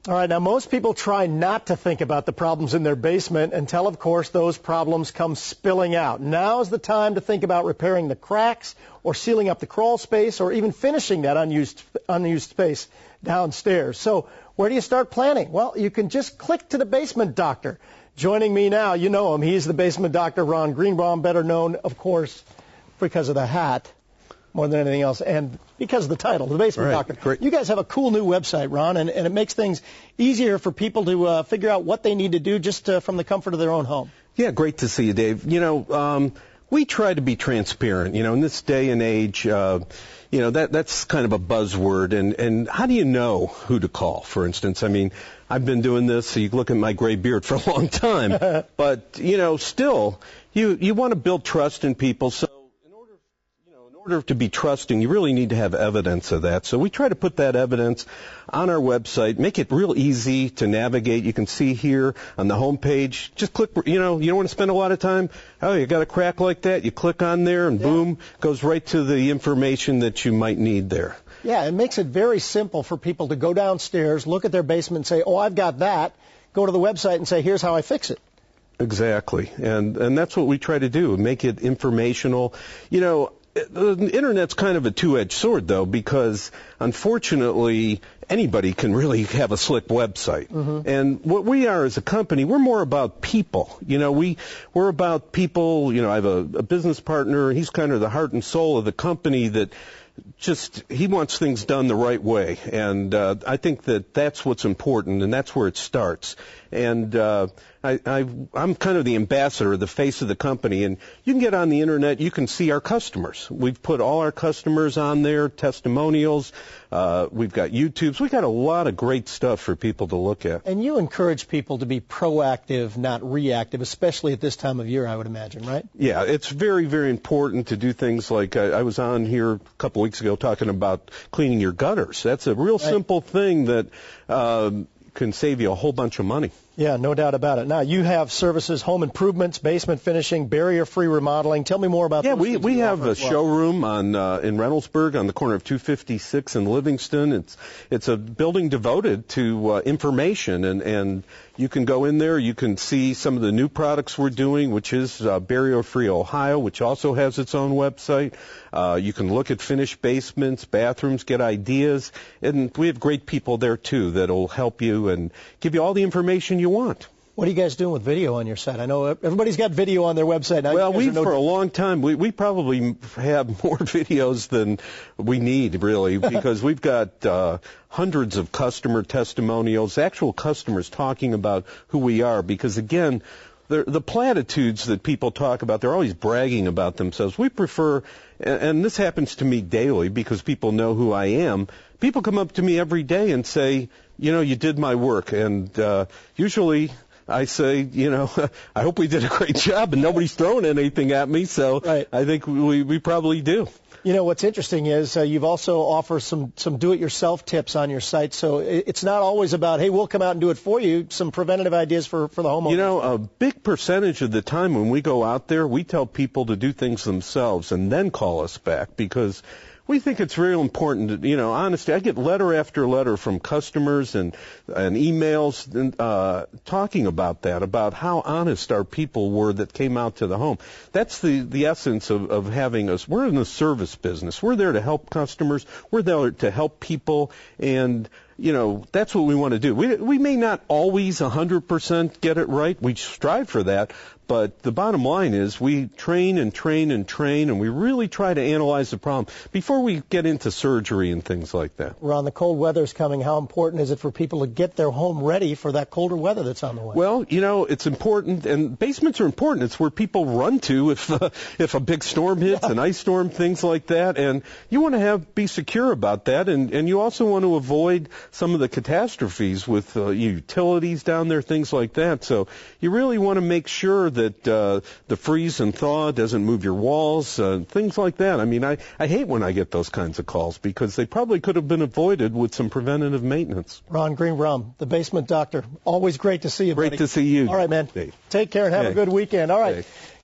All right, now most people try not to think about the problems in their basement until, of course, those problems come spilling out. Now's the time to think about repairing the cracks or sealing up the crawl space or even finishing that unused space downstairs. So where do you start planning? Well, you can just click to the Basement Doctor. Joining me now, you know him. He's the Basement Doctor, Ron Greenbaum, better known, of course, because of the hat more than anything else, and because of the title, the Basement Doctor. Great. You guys have a cool new website, Ron, and it makes things easier for people to figure out what they need to do just from the comfort of their own home. Yeah, great to see you, Dave. We try to be transparent. In this day and age, that's kind of a buzzword. And how do you know who to call, for instance? I mean, I've been doing this, so you look at my gray beard for a long time. But, still, you want to build trust in people. So in order to be trusting, you really need to have evidence of that. So we try to put that evidence on our website, make it real easy to navigate. You can see here on the home page, just click, you don't want to spend a lot of time. Oh, you got a crack like that, you click on there and boom, goes right to the information that you might need there. Yeah, it makes it very simple for people to go downstairs, look at their basement and say, oh, I've got that. Go to the website and say, here's how I fix it. Exactly. And that's what we try to do, make it informational. The Internet's kind of a two-edged sword, though, because, unfortunately, anybody can really have a slick website. Mm-hmm. And what we are as a company, we're more about people. We're about people. I have a business partner, and he's kind of the heart and soul of the company that he wants things done the right way. And I think that's what's important, and that's where it starts. And I'm kind of the ambassador, the face of the company. And you can get on the Internet, you can see our customers. We've put all our customers on there, testimonials. We've got YouTubes. We've got a lot of great stuff for people to look at. And you encourage people to be proactive, not reactive, especially at this time of year, I would imagine, right? Yeah, it's very, very important to do things like I was on here a couple weeks ago talking about cleaning your gutters. That's a real simple thing that can save you a whole bunch of money. Yeah, no doubt about it. Now, you have services, home improvements, basement finishing, barrier-free remodeling. Tell me more about those. Yeah, we have a showroom in Reynoldsburg on the corner of 256 and Livingston. It's a building devoted to information, and you can go in there. You can see some of the new products we're doing, which is Barrier-Free Ohio, which also has its own website. You can look at finished basements, bathrooms, get ideas, and we have great people there, too, that will help you and give you all the information you want. What are you guys doing with video on your site? I know everybody's got video on their website now. Well, for a long time, we probably have more videos than we need, really, because we've got hundreds of customer testimonials, actual customers talking about who we are, because, again, the platitudes that people talk about, they're always bragging about themselves. We prefer, and this happens to me daily because people know who I am, people come up to me every day and say, you did my work, and usually I say, I hope we did a great job, and nobody's throwing anything at me, so right. I think we probably do. What's interesting is you've also offered some do-it-yourself tips on your site, so it's not always about, hey, we'll come out and do it for you, some preventative ideas for the homeowner. A big percentage of the time when we go out there, we tell people to do things themselves and then call us back, because we think it's real important to, honestly, I get letter after letter from customers and emails talking about that, about how honest our people were that came out to the home. That's the essence of having us. We're in the service business. We're there to help customers. We're there to help people, and that's what we want to do. We may not always 100% get it right. We strive for that. But the bottom line is we train and train and train, and we really try to analyze the problem before we get into surgery and things like that. Ron, the cold weather's coming. How important is it for people to get their home ready for that colder weather that's on the way? Well, it's important, and basements are important. It's where people run to if a big storm hits, an ice storm, things like that. And you want to be secure about that, and you also want to avoid some of the catastrophes with utilities down there, things like that. So you really want to make sure that the freeze and thaw doesn't move your walls, things like that. I mean, I hate when I get those kinds of calls because they probably could have been avoided with some preventative maintenance. Ron Greenbaum, the Basement Doctor. Always great to see you, buddy. Great to see you. All right, man. Dave. Take care and have a good weekend. All right. Dave.